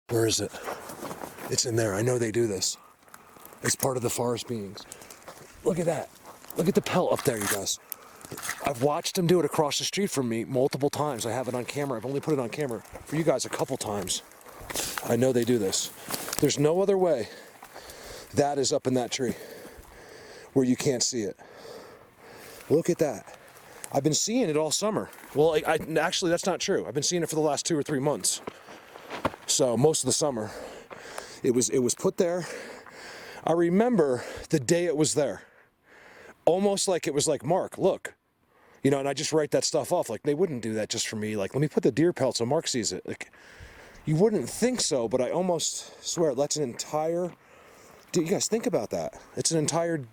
Where is it? It's in there. I know they do this. It's part of the forest beings. Look at that. Look at the pelt up there, you guys. I've watched them do it across the street from me multiple times. I have it on camera. I've only put it on camera for you guys a couple times. I know they do this. There's no other way that is up in that tree where you can't see it. Look at that. I've been seeing it all summer. Well, actually, that's not true. I've been seeing it for the last 2 or 3 months. So most of the summer, it was put there. I remember the day it was there. Almost like it was like, Mark, look. You know, and I just write that stuff off. Like, they wouldn't do that just for me. Like, let me put the deer pelt so Mark sees it. Like, you wouldn't think so, but I almost swear that's an entire... Dude, you guys think about that. It's an entire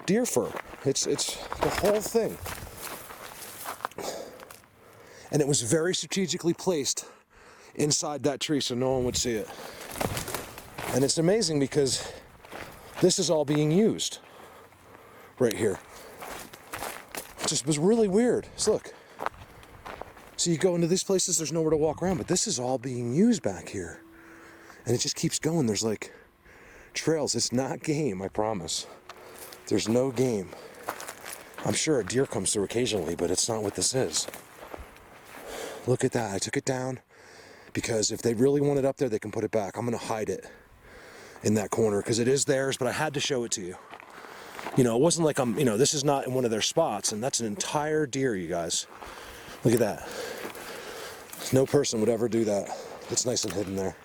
deer fur. It's the whole thing. And it was very strategically placed inside that tree so no one would see it. And it's amazing because this is all being used right here. It just was really weird. So look. So you go into these places, there's nowhere to walk around, but this is all being used back here. And it just keeps going. There's like trails. It's not game, I promise. There's no game. I'm sure a deer comes through occasionally, but it's not what this is. Look at that. I took it down because if they really want it up there, they can put it back. I'm going to hide it in that corner because it is theirs, but I had to show it to you. You know, it wasn't like this is not in one of their spots, and that's an entire deer, you guys. Look at that. No person would ever do that. It's nice and hidden there.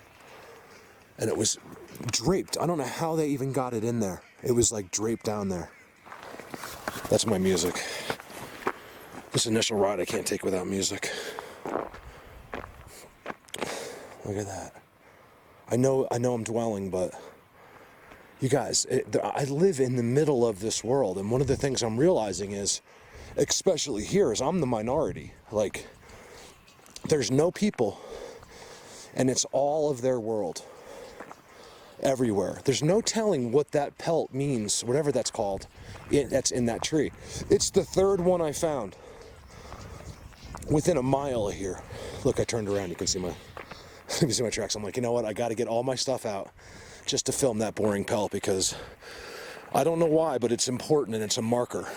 And it was draped. I don't know how they even got it in there. It was like draped down there. That's my music. This initial ride I can't take without music. Look at that. I know I'm dwelling, but you guys, I live in the middle of this world, and one of the things I'm realizing is, especially here, is I'm the minority. Like, there's no people, and it's all of their world. Everywhere. There's no telling what that pelt means, whatever that's called, that's in that tree. It's the third one I found within a mile of here. Look, I turned around, you can see my tracks. I'm like, you know what, I got to get all my stuff out just to film that boring pelt because I don't know why, but it's important and it's a marker.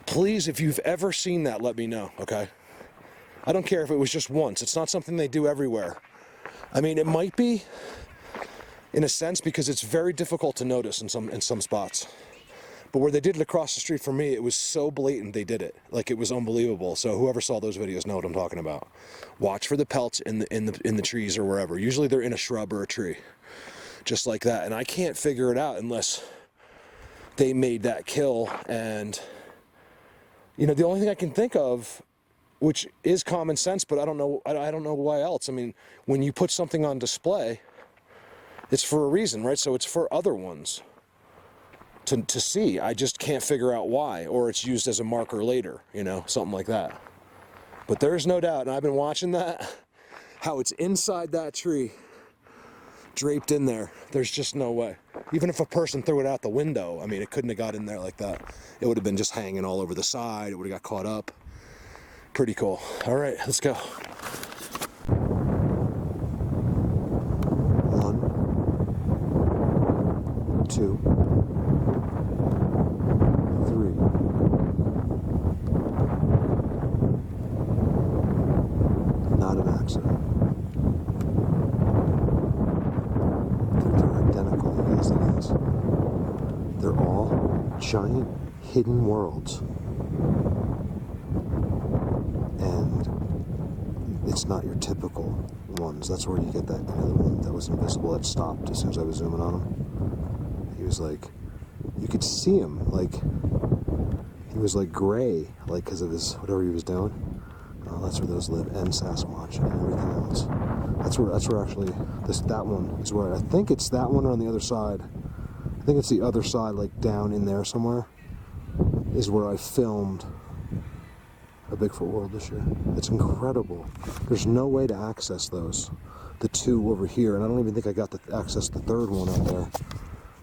Please, if you've ever seen that, let me know, okay? I don't care if it was just once. It's not something they do everywhere. I mean, it might be, in a sense, because it's very difficult to notice in some spots. But where they did it across the street from me, it was so blatant they did it. Like, it was unbelievable. So whoever saw those videos know what I'm talking about. Watch for the pelts in the trees or wherever. Usually they're in a shrub or a tree. Just like that. And I can't figure it out unless they made that kill. And, you know, the only thing I can think of, which is common sense, but I don't know why else. I mean, when you put something on display, it's for a reason, right? So it's for other ones to see. I just can't figure out why, or it's used as a marker later, you know, something like that. But there's no doubt, and I've been watching that, how it's inside that tree, draped in there. There's just no way. Even if a person threw it out the window, I mean, it couldn't have got in there like that. It would have been just hanging all over the side. It would have got caught up. Pretty cool. All right, let's go. 1, 2, 3. Not an accident. They're identical, yes it is. They're all giant hidden worlds. And it's not your typical ones. That's where you get that other one that was invisible that stopped as soon as I was zooming on him. He was like, you could see him, like, he was like gray, like because of his, whatever he was doing. That's where those live, and Sasquatch and everything else. That's where actually, that one is where, I think it's that one on the other side. I think it's the other side, like down in there somewhere, is where I filmed a Bigfoot World this year. It's incredible. There's no way to access those. The two over here, and I don't even think I got to access the third one out there.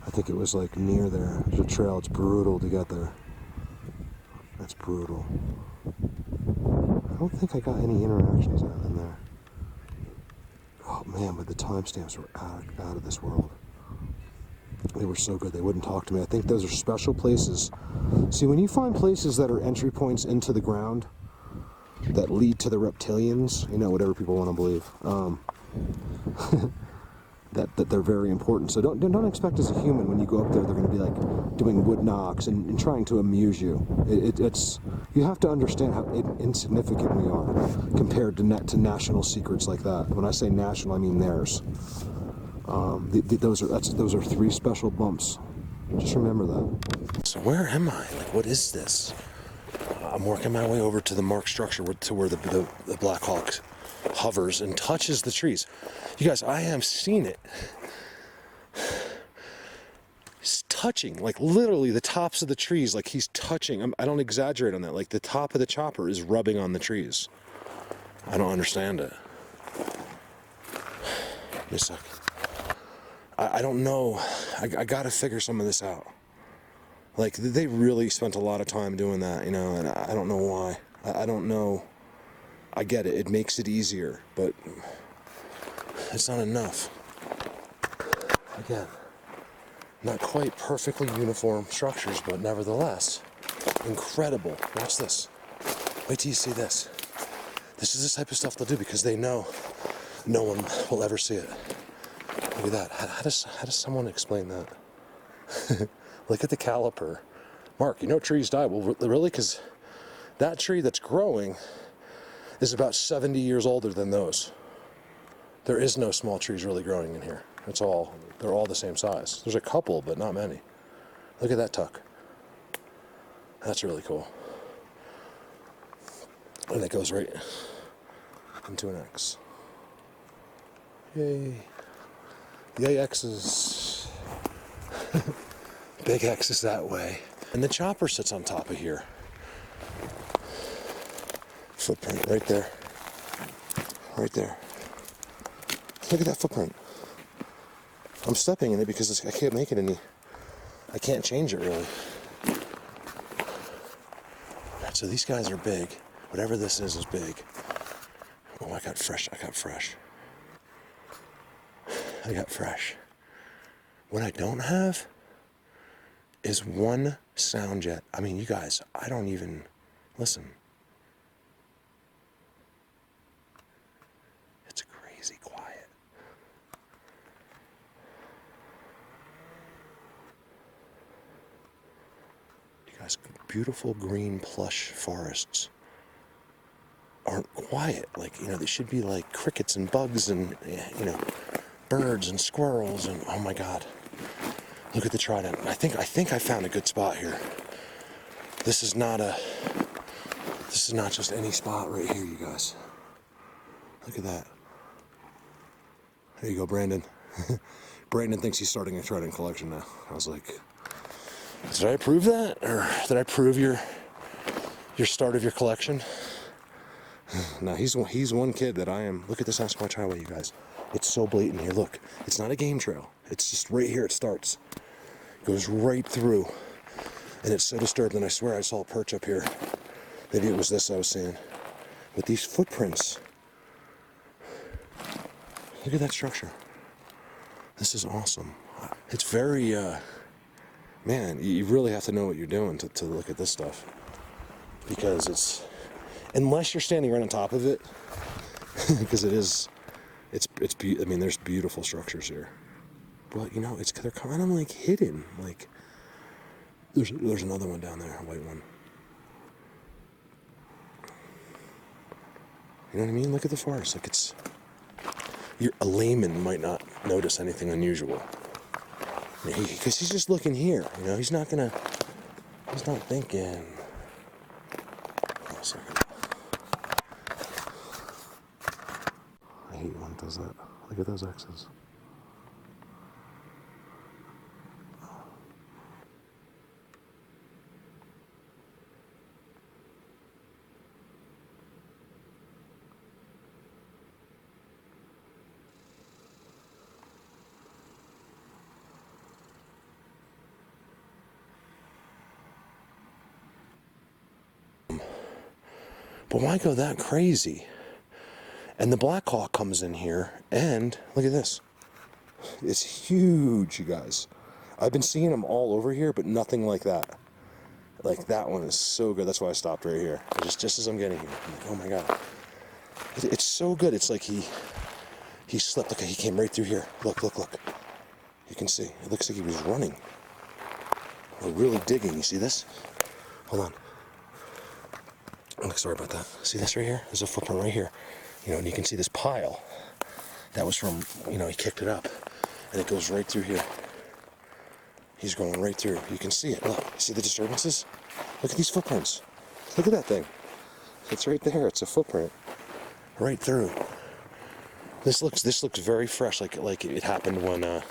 I think it was like near there. There's a trail. It's brutal to get there. That's brutal. I don't think I got any interactions out in there. Oh, Oh man, but the timestamps were out of this world. They were so good, they wouldn't talk to me. I think those are special places. See, when you find places that are entry points into the ground that lead to the reptilians, you know, whatever people want to believe, that they're very important. So don't expect as a human when you go up there they're going to be like doing wood knocks and trying to amuse you. It's you have to understand how insignificant we are compared to national secrets like that. When I say national, I mean theirs. Those are 3 special bumps. Just remember that. So where am I? Like, what is this? I'm working my way over to the marked structure to where the Black Hawk hovers and touches the trees. You guys, I have seen it. He's touching, like literally the tops of the trees, like he's touching. I don't exaggerate on that. Like the top of the chopper is rubbing on the trees. I don't understand it. Give me a sec. I don't know. I gotta figure some of this out. Like, they really spent a lot of time doing that, you know, and I don't know why. I don't know. I get it. It makes it easier, but it's not enough. Again, not quite perfectly uniform structures, but nevertheless, incredible. Watch this. Wait till you see this. This is the type of stuff they'll do because they know no one will ever see it. Look at that. How does someone explain that? Look at the caliper. Mark, you know trees die. Well, really? Because that tree that's growing is about 70 years older than those. There is no small trees really growing in here. They're all the same size. There's a couple, but not many. Look at that tuck. That's really cool. And it goes right into an X. Yay. Yay, X's. Big X is that way. And the chopper sits on top of here. Footprint right there. Right there. Look at that footprint. I'm stepping in it because I can't make it any. I can't change it really. So these guys are big. Whatever this is big. Oh, I got fresh. I got fresh. What I don't have is one sound jet. I mean, you guys, I don't even listen. It's crazy quiet. You guys, beautiful green plush forests aren't quiet. Like, you know, they should be like crickets and bugs and, you know, birds and squirrels and, oh my God. Look at the trident. I think I found a good spot here. This is not just any spot right here, you guys. Look at that. There you go, Brandon. Brandon thinks he's starting a trident collection now. I was like, did I approve that? Or did I approve your start of your collection? No, he's one kid that I am. Look at this Sasquatch Highway, you guys. It's so blatant here. Look, it's not a game trail. It's just right here it starts. Goes right through. And it's so disturbed, and I swear I saw a perch up here. Maybe it was this I was seeing. With these footprints. Look at that structure. This is awesome. It's very, man, you really have to know what you're doing to look at this stuff. Because it's, unless you're standing right on top of it, because I mean, there's beautiful structures here. But, you know, they're kind of like hidden. Like, there's another one down there, a white one. You know what I mean? Look at the forest. Like, a layman might not notice anything unusual. Because he's just looking here, you know? He's not thinking. Hold on a second. I hate when it does that. Look at those X's. But why go that crazy? And the Black Hawk comes in here, and look at this. It's huge, you guys. I've been seeing them all over here, but nothing like that. Like, that one is so good. That's why I stopped right here. Just as I'm getting here. I'm like, oh my God. It's so good. It's like he slipped. Look, he came right through here. Look. You can see. It looks like he was running. Or really digging. You see this? Hold on. Oh, sorry about that. See this right here? There's a footprint right here. You know, and you can see this pile. That was from, you know, he kicked it up. And it goes right through here. He's going right through. You can see it. Look, see the disturbances? Look at these footprints. Look at that thing. It's right there. It's a footprint. Right through. This looks very fresh, like it happened when I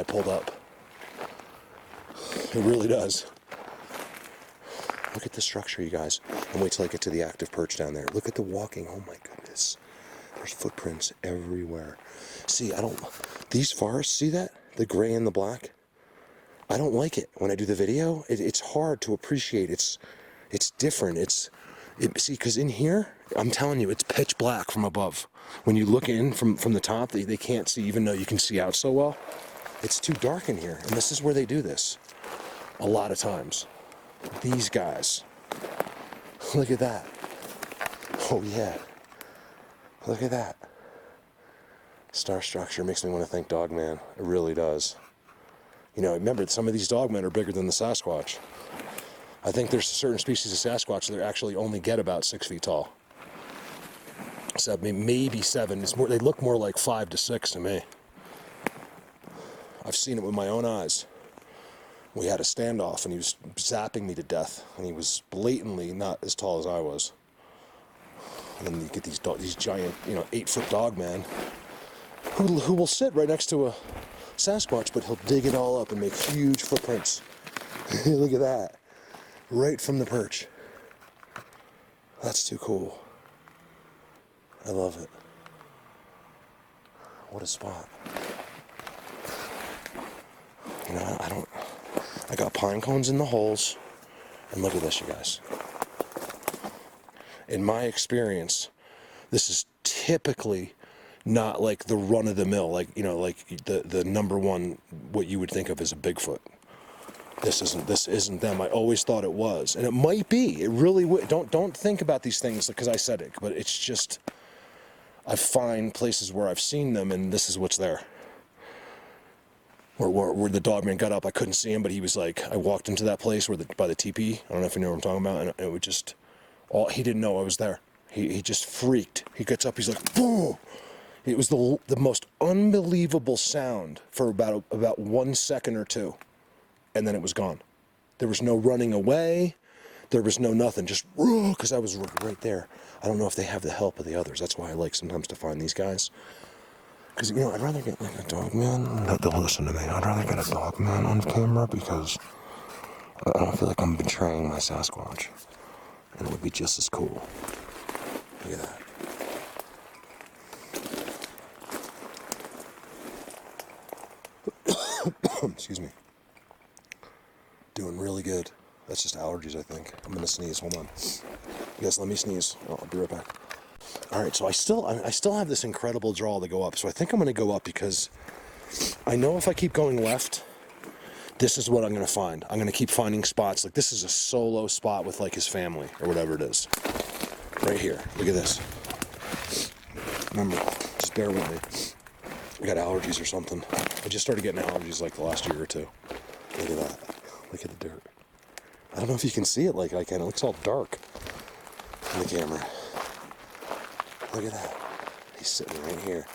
pulled up. It really does. Look at the structure, you guys. And wait till I get to the active perch down there. Look at the walking. Oh my goodness. There's footprints everywhere. See, these forests, see that? The gray and the black? I don't like it. When I do the video, it's hard to appreciate. It's different. See, because in here, I'm telling you, it's pitch black from above. When you look in from the top, they can't see, even though you can see out so well. It's too dark in here. And this is where they do this. A lot of times. These guys. Look at that. Oh yeah. Look at that. Star structure makes me want to thank Dogman. It really does. You know, remember, some of these dogmen are bigger than the Sasquatch. I think there's certain species of Sasquatch that actually only get about 6 feet tall. So maybe 7. They look more like 5 to 6 to me. I've seen it with my own eyes. We had a standoff, and he was zapping me to death, and he was blatantly not as tall as I was. And then you get these giant, 8-foot dogmen who will sit right next to a Sasquatch, but he'll dig it all up and make huge footprints. Look at that. Right from the perch. That's too cool. I love it. What a spot. You know, I got pine cones in the holes. And look at this, you guys. In my experience, this is typically not like the run-of-the-mill, like the number one, what you would think of as a Bigfoot. This isn't them. I always thought it was, and it might be. It really would. Don't think about these things because I said it, but it's just I find places where I've seen them, and this is what's there. Where the dogman got up, I couldn't see him, but he was like, I walked into that place by the teepee. I don't know if you know what I'm talking about, and it would just, he didn't know I was there. He just freaked. He gets up, he's like, boom. It was the most unbelievable sound for about 1 second or two, and then it was gone. There was no running away. There was no nothing. Just because I was right there. I don't know if they have the help of the others. That's why I like sometimes to find these guys. Because I'd rather get like a dogman. They'll listen to me. I'd rather get a dogman on camera because I don't feel like I'm betraying my Sasquatch, and it would be just as cool. Look at that. Excuse me. Doing really good. That's just allergies, I think. I'm gonna sneeze. Hold on. You guys, let me sneeze. I'll be right back. All right, so I still have this incredible draw to go up. So I think I'm gonna go up because I know if I keep going left, this is what I'm gonna find. I'm gonna keep finding spots. Like this is a solo spot with like his family or whatever it is. Right here. Look at this. Remember, just bear with me. I got allergies or something. I just started getting allergies like the last year or two. Look at that. Look at the dirt. I don't know if you can see it like I can. It looks all dark in the camera. Look at that. He's sitting right here.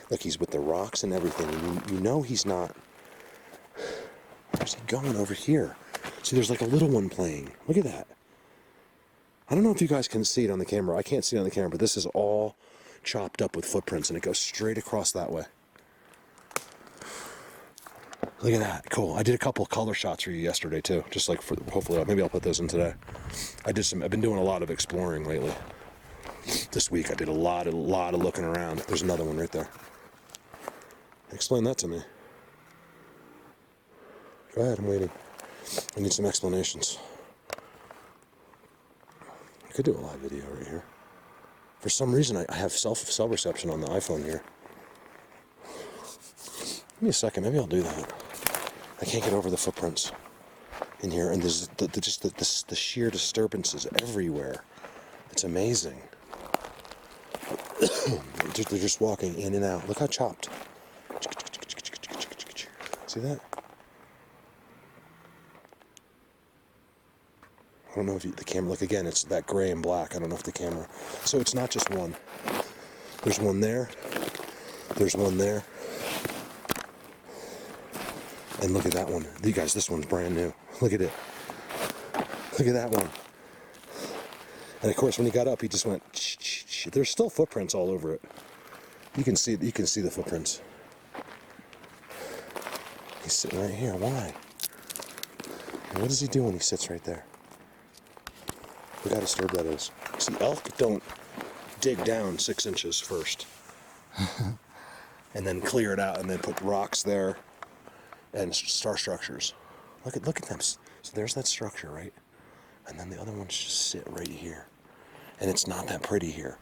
Look, he's with the rocks and everything. And you know he's not. Where's he going? Over here. See, there's like a little one playing. Look at that. I don't know if you guys can see it on the camera. I can't see it on the camera, but this is all chopped up with footprints, and it goes straight across that way. Look at that. Cool. I did a couple color shots for you yesterday too. Just like hopefully maybe I'll put those in today. I've been doing a lot of exploring lately. This week I did a lot of looking around. There's another one right there. Explain that to me. Go ahead, I'm waiting. I need some explanations. I could do a live video right here. For some reason, I have cell reception on the iPhone here. Give me a second, maybe I'll do that. I can't get over the footprints in here, and there's the sheer disturbances everywhere. It's amazing. They're just walking in and out. Look how chopped. See that? I don't know if the camera, like again, it's that gray and black. I don't know if the camera. So it's not just one. There's one there. There's one there. And look at that one. You guys, this one's brand new. Look at it. Look at that one. And of course, when he got up, he just went. There's still footprints all over it. You can see the footprints. He's sitting right here. Why? And what does he do when he sits right there? Look how disturbed that is. See, elk don't dig down 6 inches first. And then clear it out and then put rocks there and star structures. Look at them. So there's that structure, right? And then the other ones just sit right here. And it's not that pretty here.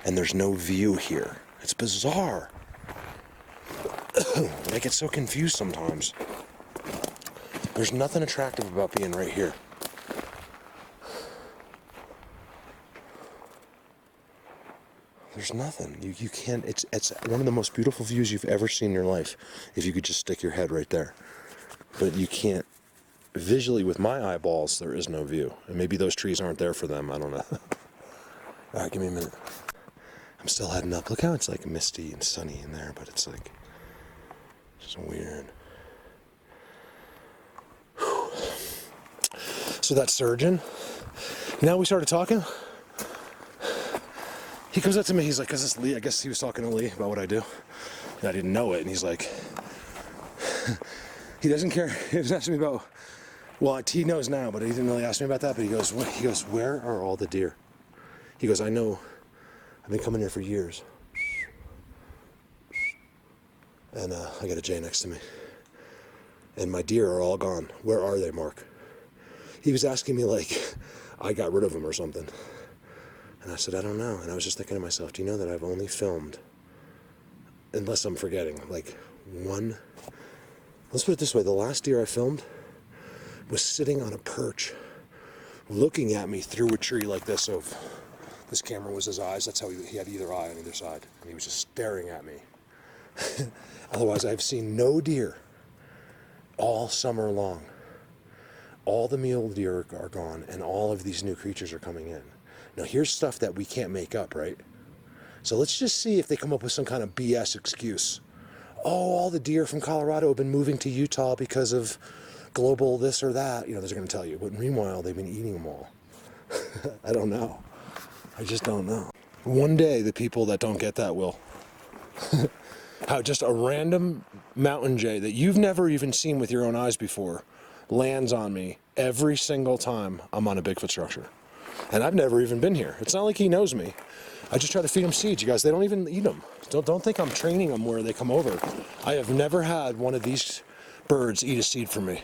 And there's no view here. It's bizarre. I get so confused sometimes. There's nothing attractive about being right here. There's nothing. You can't. It's one of the most beautiful views you've ever seen in your life. If you could just stick your head right there, but you can't. Visually, with my eyeballs, there is no view. And maybe those trees aren't there for them. I don't know. All right, give me a minute. I'm still heading up. Look how it's like misty and sunny in there, but it's like just weird. Whew. So that surgeon. Now we started talking. He comes up to me, he's like, 'cause it's Lee, I guess he was talking to Lee about what I do. And I didn't know it, and he's like, he doesn't care, he doesn't ask me about, well, he knows now, but he didn't really ask me about that, but he goes, where are all the deer? He goes, I know, I've been coming here for years. And I got a J next to me. And my deer are all gone. Where are they, Mark? He was asking me like, I got rid of them or something. And I said, I don't know. And I was just thinking to myself, do you know that I've only filmed, unless I'm forgetting, like one, let's put it this way, the last deer I filmed was sitting on a perch, looking at me through a tree like this. So this camera was his eyes. That's how he had either eye on either side. And he was just staring at me. Otherwise, I've seen no deer all summer long. All the mule deer are gone, and all of these new creatures are coming in. Now, here's stuff that we can't make up, right? So let's just see if they come up with some kind of BS excuse. Oh, all the deer from Colorado have been moving to Utah because of global this or that. You know, they're going to tell you. But meanwhile, they've been eating them all. I don't know. I just don't know. One day, the people that don't get that will. How just a random mountain jay that you've never even seen with your own eyes before lands on me every single time I'm on a Bigfoot structure. And I've never even been here. It's not like he knows me. I just try to feed him seeds, you guys. They don't even eat them. Don't think I'm training them where they come over. I have never had one of these birds eat a seed from me.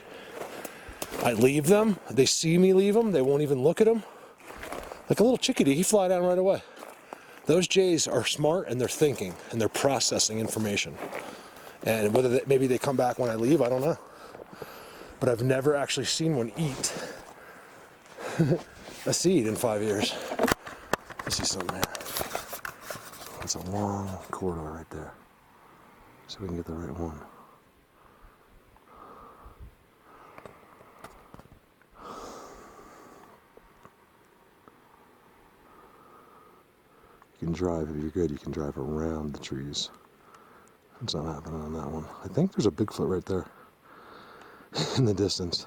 I leave them. They see me leave them. They won't even look at them. Like a little chickadee, he fly down right away. Those jays are smart, and they're thinking, and they're processing information. And whether maybe they come back when I leave, I don't know. But I've never actually seen one eat a seed in 5 years. Let's see something here. It's a long corridor right there. So we can get the right one. You can drive, if you're good, you can drive around the trees. It's not happening on that one. I think there's a Bigfoot right there in the distance.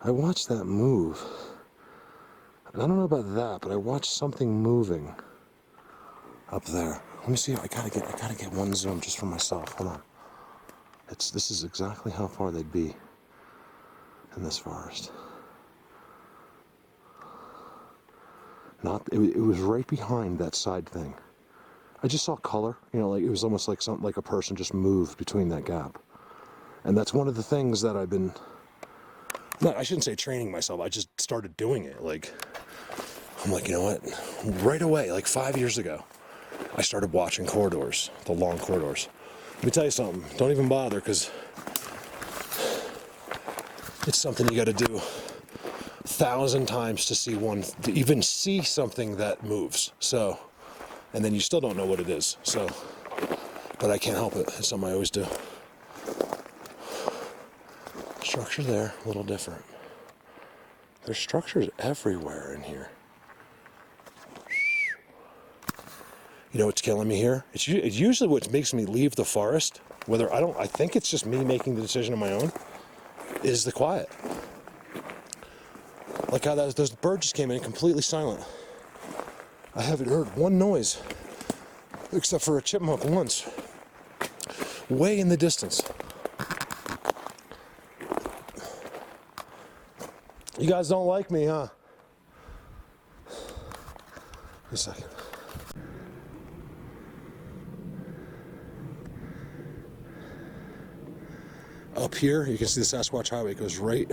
I watched that move. I don't know about that, but I watched something moving up there. Let me see. I gotta get one zoom just for myself. Hold on. This is exactly how far they'd be in this forest. It was right behind that side thing. I just saw color. You know, like it was almost like something like a person just moved between that gap. And that's one of the things that I've been. No, I shouldn't say training myself. I just started doing it. Like, I'm like, you know what? Right away, like 5 years ago, I started watching corridors, the long corridors. Let me tell you something. Don't even bother, because it's something you got to do 1,000 times to see one, to even see something that moves. So, and then you still don't know what it is. So, but I can't help it. It's something I always do. Structure there, a little different. There's structures everywhere in here. You know what's killing me here? It's usually what makes me leave the forest, whether I think it's just me making the decision on my own, is the quiet. Like how those birds just came in completely silent. I haven't heard one noise, except for a chipmunk once, way in the distance. You guys don't like me, huh? Wait a second. Up here, you can see the Sasquatch Highway goes right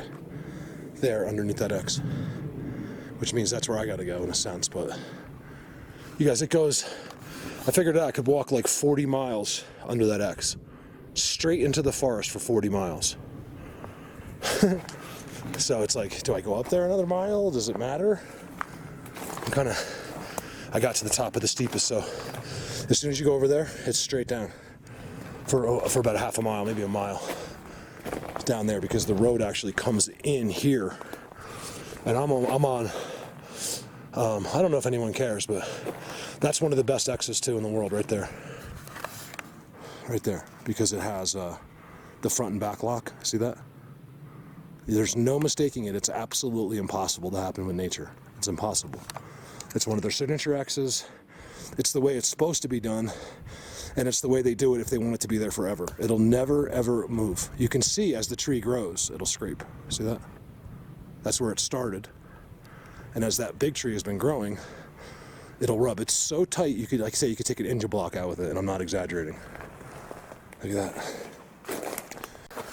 there underneath that X, which means that's where I gotta go in a sense. But you guys, it goes, I figured out I could walk like 40 miles under that X, straight into the forest for 40 miles. So it's like, do I go up there another mile? Does it matter? I got to the top of the steepest, so as soon as you go over there, it's straight down for about a half a mile, maybe a mile down there, because the road actually comes in here, and I'm on I don't know if anyone cares, but that's one of the best X's too in the world, right there, because it has the front and back lock. See that? There's no mistaking it. It's absolutely impossible to happen with nature. It's impossible. It's one of their signature X's. It's the way it's supposed to be done, and it's the way they do it if they want it to be there forever. It'll never, ever move. You can see as the tree grows, it'll scrape. See that? That's where it started. And as that big tree has been growing, it'll rub. It's so tight, you could, like say, you could take an engine block out with it, and I'm not exaggerating. Look at that.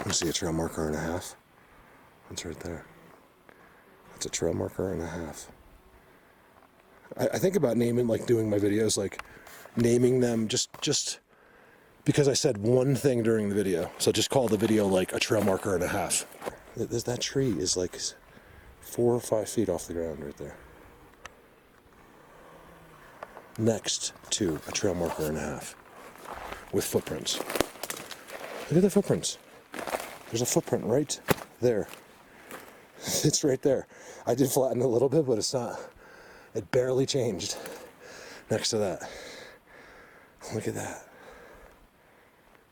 You see a trail marker and a half? It's right there. That's a trail marker and a half. I think about naming, like doing my videos, like naming them just because I said one thing during the video. So just call the video like a trail marker and a half. That tree is like 4 or 5 feet off the ground right there. Next to a trail marker and a half with footprints. Look at the footprints. There's a footprint right there. It's right there. I did flatten it a little bit, but it's not. It barely changed next to that. Look at that.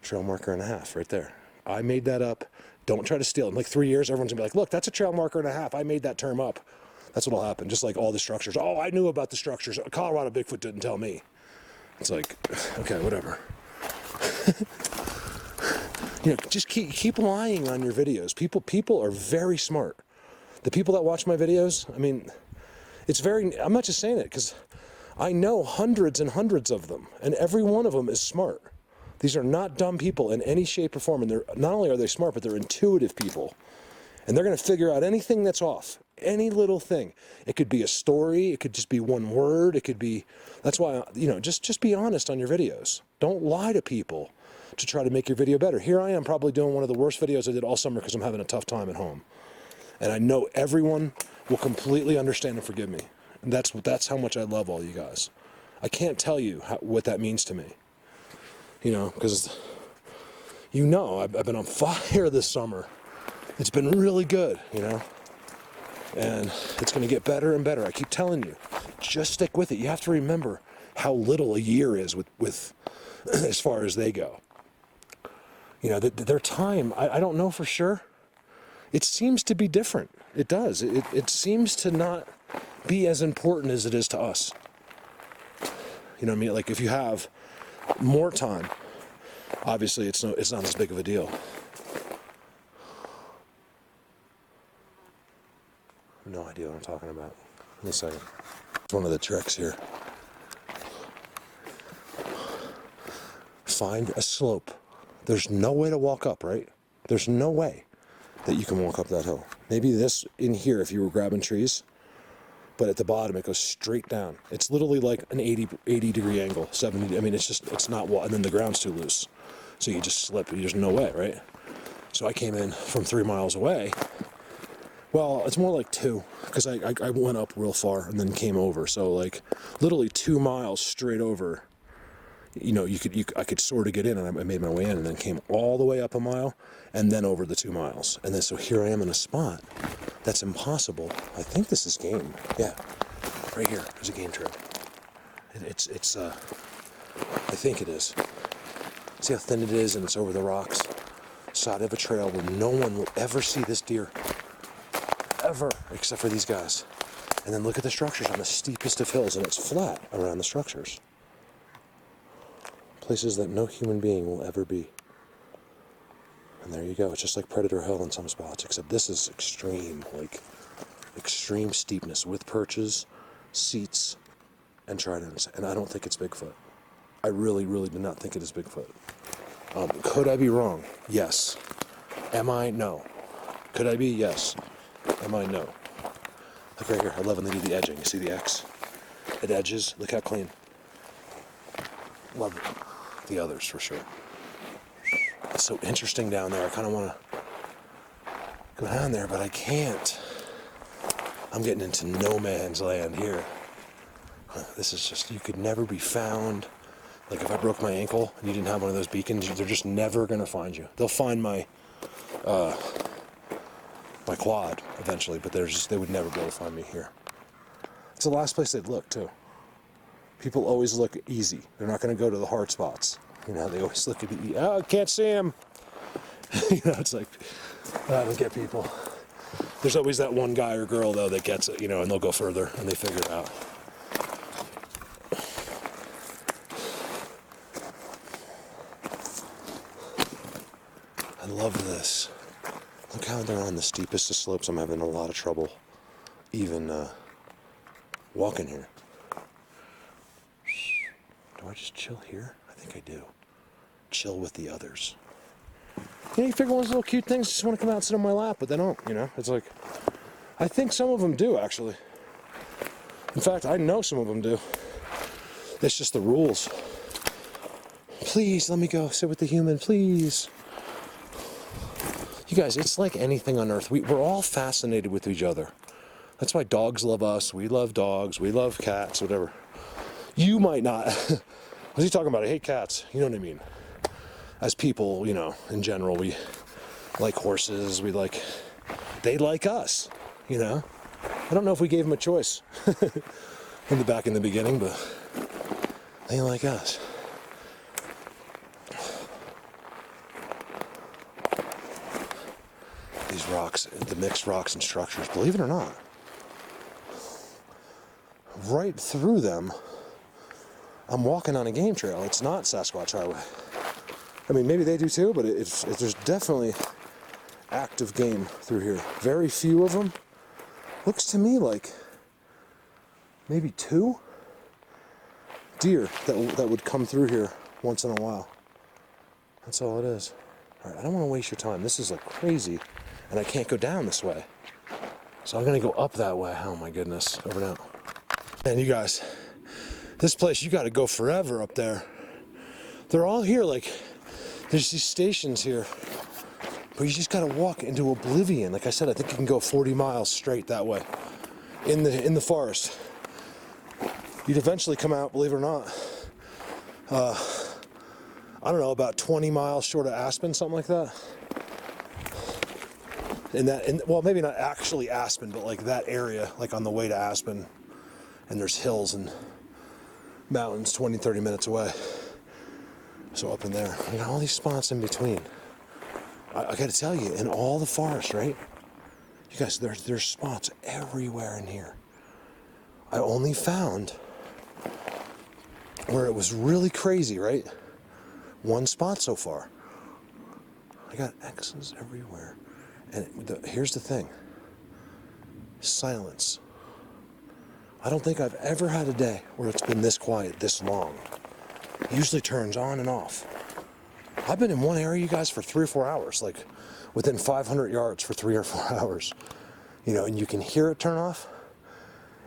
Trail marker and a half right there. I made that up. Don't try to steal it. In like 3 years, everyone's gonna be like, look, that's a trail marker and a half. I made that term up. That's what'll happen. Just like all the structures. Oh, I knew about the structures. Colorado Bigfoot didn't tell me. It's like, okay, whatever. You know, just keep lying on your videos. People are very smart. The people that watch my videos, I mean, I'm not just saying it because I know hundreds and hundreds of them, and every one of them is smart. These are not dumb people in any shape or form, and not only are they smart, but they're intuitive people. And they're going to figure out anything that's off, any little thing. It could be a story, it could just be one word, it could be, that's why, you know, just be honest on your videos. Don't lie to people to try to make your video better. Here I am probably doing one of the worst videos I did all summer because I'm having a tough time at home. And I know everyone will completely understand and forgive me. And that's how much I love all you guys. I can't tell you what that means to me. You know, because, you know, I've been on fire this summer. It's been really good, you know. And it's going to get better and better. I keep telling you, just stick with it. You have to remember how little a year is with as far as they go. You know, their time, I don't know for sure. It seems to be different. It does. It seems to not be as important as it is to us. You know what I mean? Like if you have more time, obviously it's not as big of a deal. I have no idea what I'm talking about. In a second. It's one of the tricks here. Find a slope. There's no way to walk up, right? There's no way that you can walk up that hill. Maybe this in here if you were grabbing trees, but at the bottom it goes straight down. It's literally like an 80 degree angle, 70. I mean, it's not, and then the ground's too loose. So you just slip, there's no way, right? So I came in from 3 miles away. Well, it's more like 2, because I went up real far and then came over. So like literally 2 miles straight over. You know, I could sort of get in, and I made my way in, and then came all the way up a mile, and then over the 2 miles, and then so here I am in a spot that's impossible. I think this is game. Yeah, right here. There's a game trail. It's I think it is. See how thin it is, and it's over the rocks. Side of a trail where no one will ever see this deer, ever, except for these guys. And then look at the structures on the steepest of hills, and it's flat around the structures. Places that no human being will ever be. And there you go. It's just like Predator Hill in some spots, except this is extreme, like extreme steepness with perches, seats, and tridents. And I don't think it's Bigfoot. I really, really do not think it is Bigfoot. Could I be wrong? Yes. Am I? No. Could I be? Yes. Am I? No. Look right here. I love when they do the edging. You see the X? It edges. Look how clean. Love it. The others for sure. It's so interesting down there. I kind of want to go down there, but I can't. I'm getting into no man's land here. This is just, you could never be found. Like if I broke my ankle and you didn't have one of those beacons, they're just never going to find you. They'll find my my quad eventually, but they would never be able to find me here. It's the last place they'd look too. People always look easy. They're not going to go to the hard spots. You know, they always look at the, oh, can't see him. You know, it's like, I don't get people. There's always that one guy or girl, though, that gets it, you know, and they'll go further, and they figure it out. I love this. Look how they're on the steepest of slopes. I'm having a lot of trouble even walking here. Do I just chill here? I think I do. Chill with the others. You know, you figure one of those little cute things just want to come out and sit on my lap, but they don't, you know? It's like, I think some of them do, actually. In fact, I know some of them do. It's just the rules. Please, let me go sit with the human, please. You guys, it's like anything on Earth. We're all fascinated with each other. That's why dogs love us. We love dogs. We love cats, whatever. You might not. What's he talking about? I hate cats. You know what I mean? As people, you know, in general, we like horses. They like us, you know? I don't know if we gave them a choice in the beginning, but they like us. These rocks, the mixed rocks and structures, believe it or not, right through them, I'm walking on a game trail. It's not Sasquatch Highway. I mean, maybe they do too, but there's definitely active game through here. Very few of them. Looks to me like maybe 2 deer that would come through here once in a while. That's all it is. All right, I don't want to waste your time. This is like crazy, and I can't go down this way. So I'm going to go up that way. Oh my goodness. Over now. Man, you guys, this place, you got to go forever up there. They're all here, like, there's these stations here, but you just got to walk into oblivion. Like I said, I think you can go 40 miles straight that way in the forest. You'd eventually come out, believe it or not, I don't know, about 20 miles short of Aspen, something like that. Well, maybe not actually Aspen, but like that area, like on the way to Aspen. And there's hills and mountains 20, 30 minutes away. So up in there, I got all these spots in between. I got to tell you, in all the forest, right? You guys, there's spots everywhere in here. I only found where it was really crazy, right? 1 spot so far. I got X's everywhere. And here's the thing. Silence. I don't think I've ever had a day where it's been this quiet, this long. It usually turns on and off. I've been in one area, you guys, for 3 or 4 hours, like within 500 yards for 3 or 4 hours. You know, and you can hear it turn off.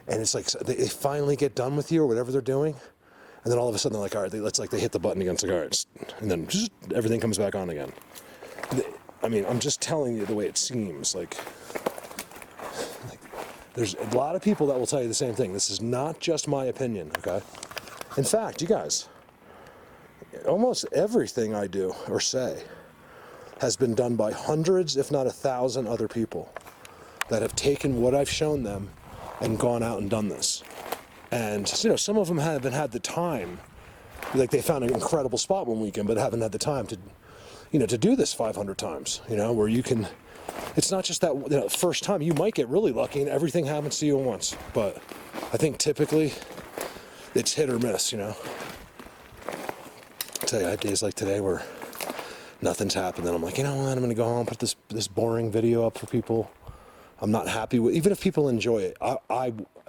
And it's like they finally get done with you or whatever they're doing, and then all of a sudden they're like, all right, they hit the button again, it's like, all right, and then just everything comes back on again. I mean, I'm just telling you the way it seems. Like there's a lot of people that will tell you the same thing. This is not just my opinion, okay? In fact, you guys, almost everything I do or say has been done by hundreds, if not 1,000 other people that have taken what I've shown them and gone out and done this. And, you know, some of them haven't had the time. Like, they found an incredible spot one weekend, but haven't had the time to, you know, to do this 500 times, you know, where you can, it's not just that, you know, first time. You might get really lucky and everything happens to you at once. But I think typically it's hit or miss, you know. I tell you, I had days like today where nothing's happened. Then I'm like, you know what, I'm going to go home, put this boring video up for people. I'm not happy with, even if people enjoy it,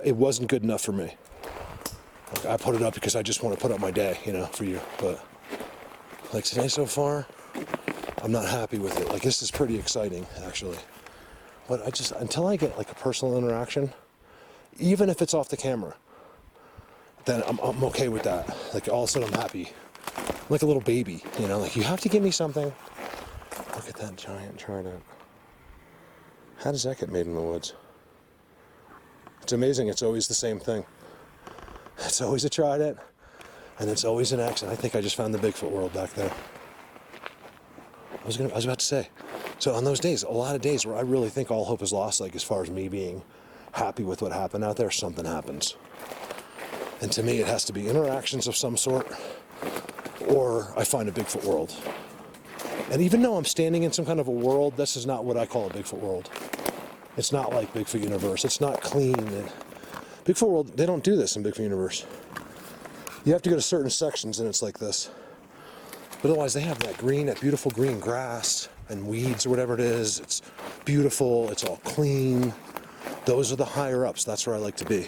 it wasn't good enough for me. Like, I put it up because I just want to put up my day, you know, for you. But like today so far, I'm not happy with it. Like, this is pretty exciting, actually. But I just, until I get like a personal interaction, even if it's off the camera, then I'm okay with that. Like, all of a sudden I'm happy. Like a little baby, you know, like, you have to give me something. Look at that giant trident. How does that get made in the woods? It's amazing. It's always the same thing. It's always a trident, and it's always an X. And I think I just found the Bigfoot world back there. I was about to say. So on those days, a lot of days where I really think all hope is lost, like as far as me being happy with what happened out there, something happens. And to me, it has to be interactions of some sort, or I find a Bigfoot world. And even though I'm standing in some kind of a world, this is not what I call a Bigfoot world. It's not like Bigfoot Universe. It's not clean. Bigfoot world, they don't do this in Bigfoot Universe. You have to go to certain sections and it's like this. But otherwise, they have that beautiful green grass and weeds or whatever it is. It's beautiful. It's all clean. Those are the higher ups. That's where I like to be.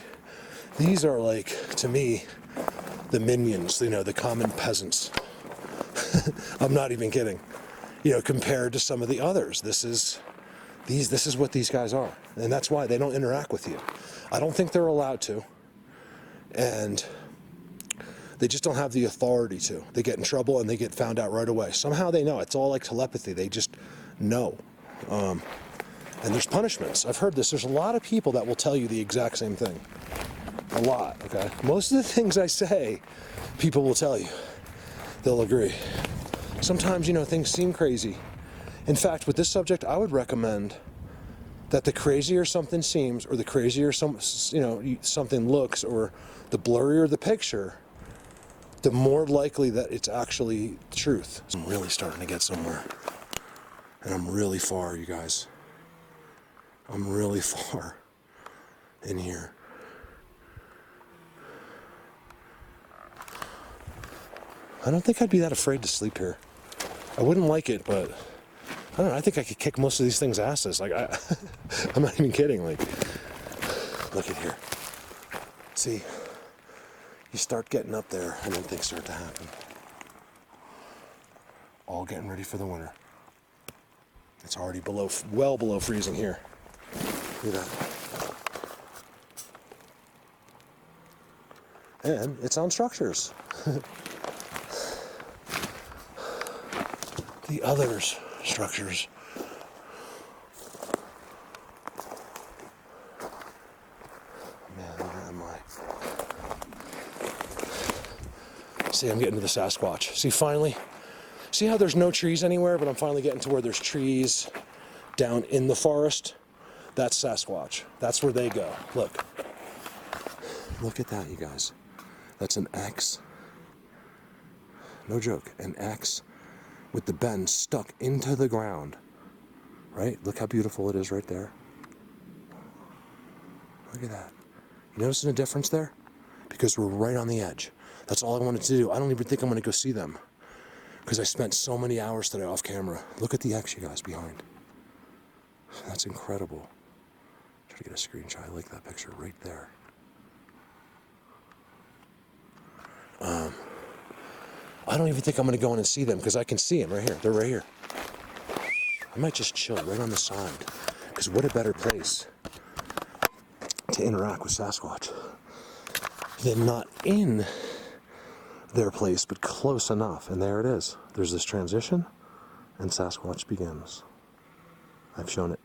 These are like, to me, the minions, you know, the common peasants. I'm not even kidding. You know, compared to some of the others, this is what these guys are. And that's why they don't interact with you. I don't think they're allowed to. And they just don't have the authority to. They get in trouble and they get found out right away. Somehow they know. It's all like telepathy. They just know. And there's punishments. I've heard this. There's a lot of people that will tell you the exact same thing. A lot, okay? Most of the things I say, people will tell you. They'll agree. Sometimes, you know, things seem crazy. In fact, with this subject, I would recommend that the crazier something seems, or the crazier something looks, or the blurrier the picture, the more likely that it's actually truth. I'm really starting to get somewhere. And I'm really far, you guys. I'm really far in here. I don't think I'd be that afraid to sleep here. I wouldn't like it, but I don't know. I think I could kick most of these things' asses. Like, I'm not even kidding. Like, look at here. See, you start getting up there, and then things start to happen. All getting ready for the winter. It's already well below freezing here. Look at that. And it's on structures. The other structures. Man, where am I? See, I'm getting to the Sasquatch. See, finally. See how there's no trees anywhere, but I'm finally getting to where there's trees down in the forest? That's Sasquatch. That's where they go. Look. Look at that, you guys. That's an X. No joke. An X with the bend stuck into the ground. Right? Look how beautiful it is right there. Look at that. You noticing the difference there? Because we're right on the edge. That's all I wanted to do. I don't even think I'm going to go see them. Because I spent so many hours today off camera. Look at the X, you guys, behind. That's incredible. Try to get a screenshot. I like that picture right there. I don't even think I'm going to go in and see them because I can see them right here. They're right here. I might just chill right on the side because what a better place to interact with Sasquatch. They're not in their place, but close enough. And there it is. There's this transition, and Sasquatch begins. I've shown it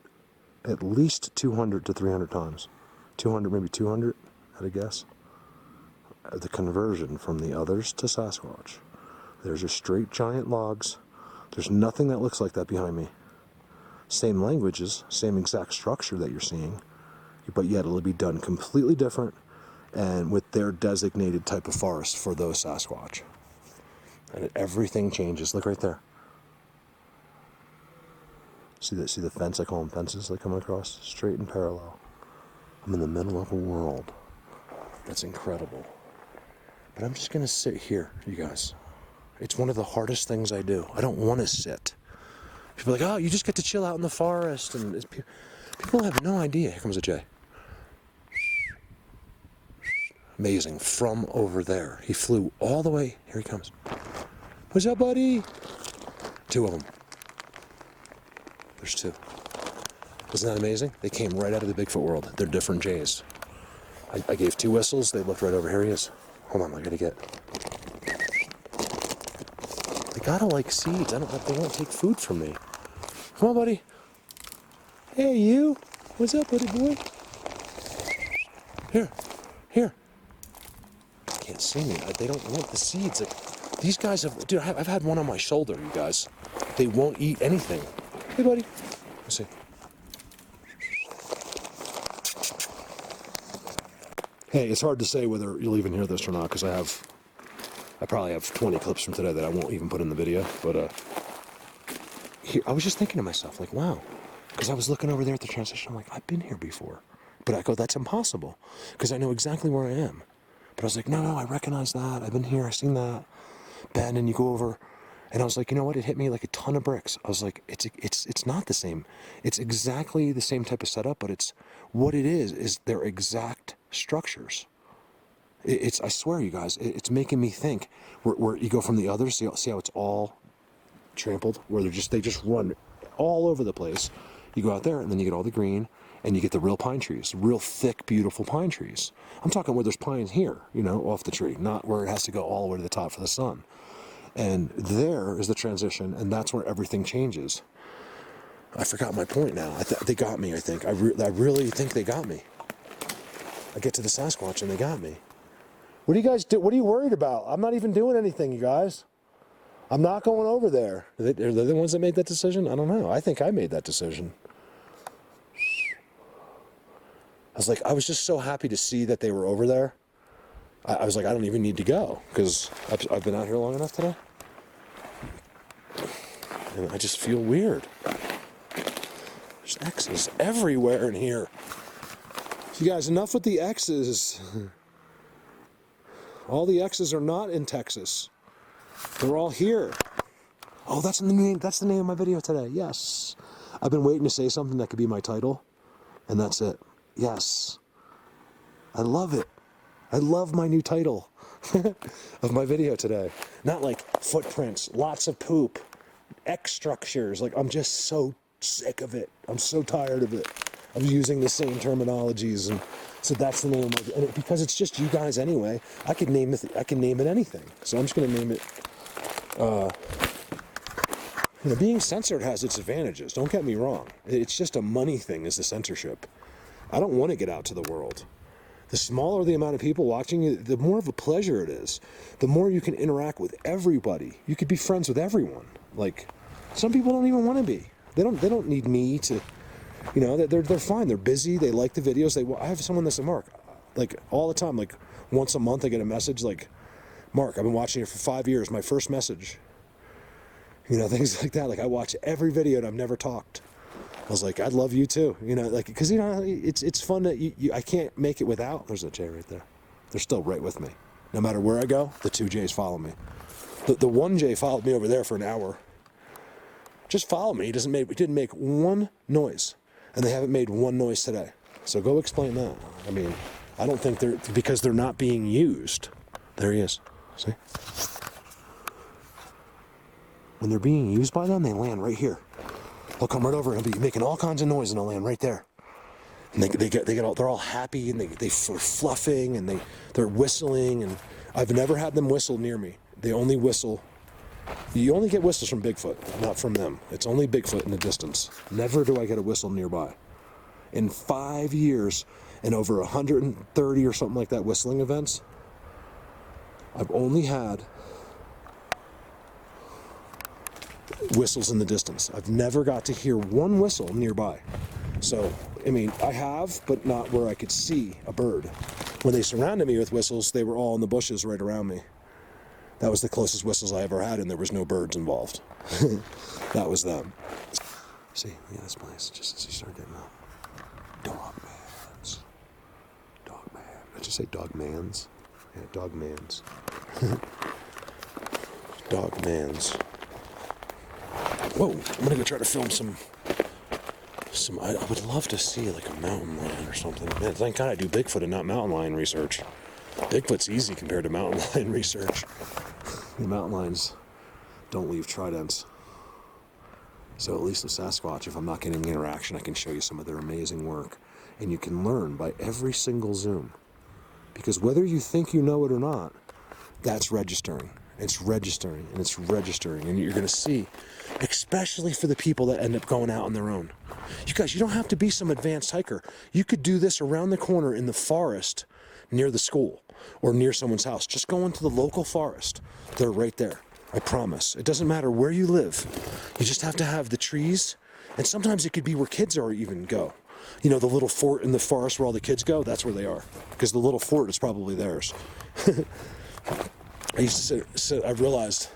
at least 200 to 300 times. 200, maybe 200, I'd guess. The conversion from the others to Sasquatch. There's just straight giant logs. There's nothing that looks like that behind me. Same languages, same exact structure that you're seeing, but yet it'll be done completely different and with their designated type of forest for those Sasquatch. And everything changes. Look right there. See the fence? I call them fences that come across straight and parallel. I'm in the middle of a world. That's incredible. But I'm just going to sit here, you guys. It's one of the hardest things I do. I don't want to sit. People are like, oh, you just get to chill out in the forest. And people have no idea. Here comes a jay. Amazing. From over there. He flew all the way. Here he comes. What's up, buddy? 2 of them. There's 2. Isn't that amazing? They came right out of the Bigfoot world. They're different jays. I gave 2 whistles. They looked right over. Here he is. Hold on, I gotta get. They gotta like seeds. They won't take food from me. Come on, buddy. Hey, you. What's up, buddy boy? Here. Can't see me. They don't want the seeds. Like, these guys have. Dude, I've had one on my shoulder. You guys. They won't eat anything. Hey, buddy. Let's see. Hey, it's hard to say whether you'll even hear this or not because I probably have 20 clips from today that I won't even put in the video. But I was just thinking to myself, like, wow, because I was looking over there at the transition. I'm like, I've been here before, but I go, that's impossible because I know exactly where I am. But I was like, no, I recognize that. I've been here. I've seen that. Ben, and you go over, and I was like, you know what? It hit me like a ton of bricks. I was like, it's not the same. It's exactly the same type of setup, but it's what it is their exact structures. I swear, you guys, it's making me think. Where you go from the others, see how it's all trampled, where they just run all over the place. You go out there, and then you get all the green, and you get the real pine trees, real thick, beautiful pine trees. I'm talking where there's pines here, off the tree, not where it has to go all the way to the top for the sun. And there is the transition, and that's where everything changes. I forgot my point now. They got me, I think. I really think they got me. I get to the Sasquatch, and they got me. What do you guys do? What are you worried about? I'm not even doing anything, you guys. I'm not going over there. Are they the ones that made that decision? I don't know. I think I made that decision. I was just so happy to see that they were over there. I was like, I don't even need to go because I've been out here long enough today. And I just feel weird. There's X's everywhere in here. You guys, enough with the X's. All the X's are not in Texas. They're all here. Oh, that's the name of my video today. Yes. I've been waiting to say something that could be my title, and that's it. Yes. I love it. I love my new title of my video today. Not like footprints, lots of poop, X structures. Like, I'm just so sick of it. I'm so tired of it. I'm using the same terminologies, and so that's the name of it. And because it's just you guys anyway, I can name it anything. So I'm just going to name it. Being censored has its advantages. Don't get me wrong. It's just a money thing, is the censorship. I don't want to get out to the world. The smaller the amount of people watching you, the more of a pleasure it is. The more you can interact with everybody. You could be friends with everyone. Like, some people don't even want to be. They don't need me to. They're fine. They're busy. They like the videos. I have someone that's a Mark, like all the time. Like once a month, I get a message like, "Mark, I've been watching you for 5 years. My first message." Things like that. Like I watch every video and I've never talked. I was like, I'd love you too. Because it's fun that I can't make it without. There's a Jay right there. They're still right with me. No matter where I go, the 2 Jays follow me. The 1 Jay followed me over there for an hour. Just follow me. He didn't make one noise. And they haven't made one noise today. So go explain that. I mean, I don't think because they're not being used. There he is. See? When they're being used by them, they land right here. They'll come right over and be making all kinds of noise and they'll land right there. And they're all happy, and they're fluffing, and they're whistling, and I've never had them whistle near me. They only whistle. You only get whistles from Bigfoot, not from them. It's only Bigfoot in the distance. Never do I get a whistle nearby. In 5 years, and over 130 or something like that whistling events, I've only had whistles in the distance. I've never got to hear one whistle nearby. So, I mean, I have, but not where I could see a bird. When they surrounded me with whistles, they were all in the bushes right around me. That was the closest whistles I ever had, and there was no birds involved. That was them. See, look at this place, just as you start getting up. Dogmans. Dogman. Did I just say Dogmans? Yeah, Dogmans. Dogmans. Whoa, I'm gonna go try to film some. I would love to see like a mountain lion or something. Man, thank God I do Bigfoot and not mountain lion research. Bigfoot's easy compared to mountain lion research. The mountain lions don't leave tridents. So at least with Sasquatch, if I'm not getting interaction, I can show you some of their amazing work. And you can learn by every single zoom. Because whether you think you know it or not, that's registering. It's registering, and it's registering. And you're going to see, especially for the people that end up going out on their own. You guys, you don't have to be some advanced hiker. You could do this around the corner in the forest near the school or near someone's house. Just go into the local forest. They're right there. I promise. It doesn't matter where you live. You just have to have the trees. And sometimes it could be where kids are even go. You know, the little fort in the forest where all the kids go, that's where they are. Because the little fort is probably theirs. I used to sit, I realized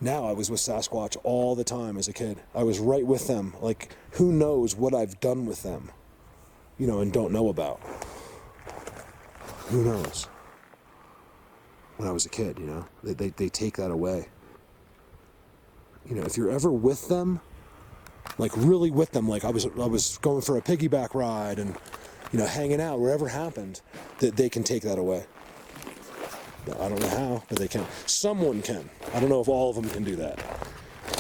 now I was with Sasquatch all the time as a kid. I was right with them. Like, who knows what I've done with them, you know, and don't know about. Who knows? When I was a kid, you know, they take that away. You know, if you're ever with them, like really with them, like I was going for a piggyback ride and, you know, hanging out, wherever happened, that they can take that away. I don't know how, but they can. Someone can. I don't know if all of them can do that.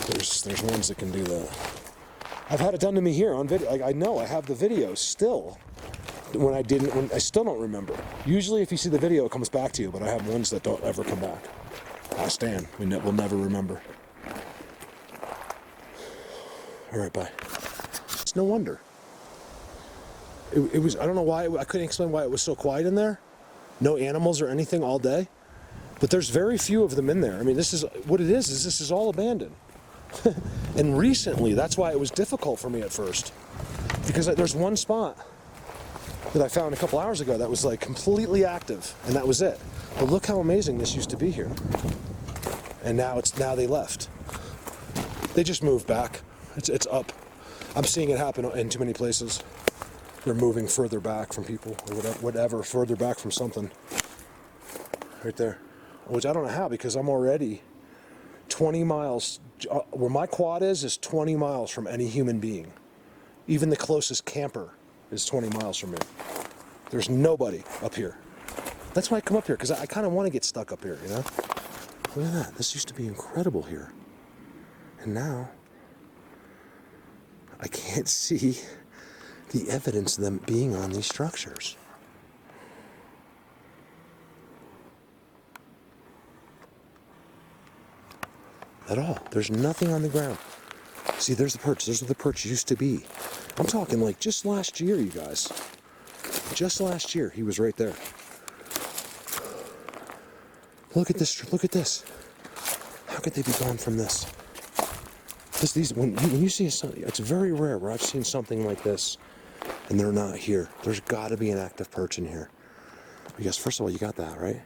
There's ones that can do that. I've had it done to me here on video. I know I have the video still. When I still don't remember. Usually, if you see the video, it comes back to you. But I have ones that don't ever come back. I stand. We'll never remember. All right, bye. It's no wonder. It was. I don't know why. I couldn't explain why it was so quiet in there. No animals or anything all day. But there's very few of them in there. I mean, this is what it is this is all abandoned. And recently, that's why it was difficult for me at first. Because there's one spot that I found a couple hours ago that was like completely active, and that was it. But look how amazing this used to be here. And now they left. They just moved back. It's up. I'm seeing it happen in too many places. They're moving further back from people or whatever, further back from something. Right there. Which I don't know how, because I'm already 20 miles, where my quad is 20 miles from any human being. Even the closest camper is 20 miles from me. There's nobody up here. That's why I come up here, because I kind of want to get stuck up here, you know? Look at that. This used to be incredible here. And now, I can't see the evidence of them being on these structures. At all. There's nothing on the ground. See, there's the perch. There's where the perch used to be. I'm talking like just last year, you guys. Just last year, he was right there. Look at this. Look at this. How could they be gone from this? When you see it's very rare where I've seen something like this and they're not here. There's got to be an active perch in here. Because first of all, you got that, right?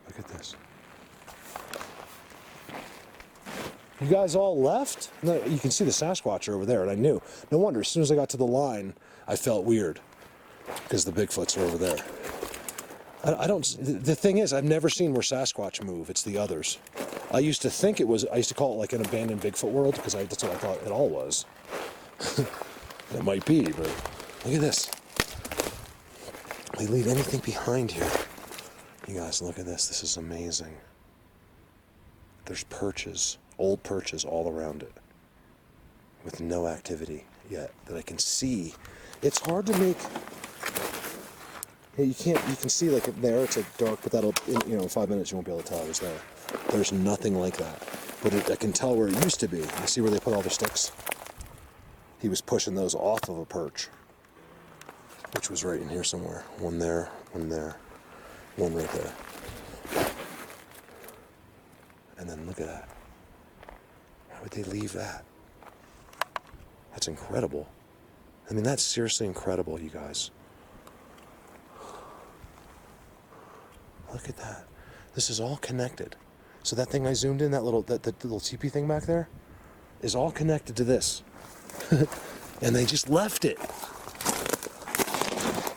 Look at this. You guys all left? No, you can see the Sasquatch over there, and I knew. No wonder, as soon as I got to the line, I felt weird. Because the Bigfoots are over there. The thing is, I've never seen where Sasquatch move. It's the others. I used to call it like an abandoned Bigfoot world, because that's what I thought it all was. It might be, but look at this. they leave anything behind here. You guys, look at this. This is amazing. There's perches, old perches all around it with no activity yet that I can see. It's hard to make. You can see like there, it's like dark, but that'll, in 5 minutes you won't be able to tell it was there. There's nothing like that. But I can tell where it used to be. You see where they put all the sticks? He was pushing those off of a perch, which was right in here somewhere. One there, one right there. And then look at that. Why would they leave that? That's incredible. I mean, that's seriously incredible, you guys. Look at that. This is all connected. So that thing I zoomed in, that little teepee thing back there, is all connected to this. And they just left it.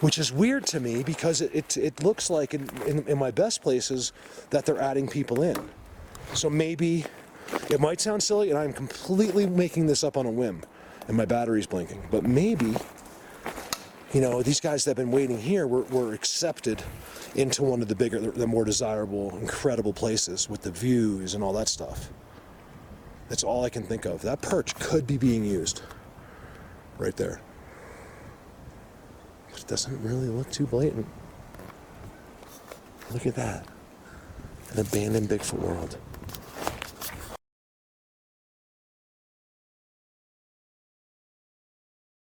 Which is weird to me because it looks like in my best places that they're adding people in. So maybe, it might sound silly and I'm completely making this up on a whim and my battery's blinking, but maybe, these guys that have been waiting here were accepted into one of the bigger, the more desirable, incredible places with the views and all that stuff. That's all I can think of. That perch could be being used right there. But it doesn't really look too blatant. Look at that. An abandoned Bigfoot world.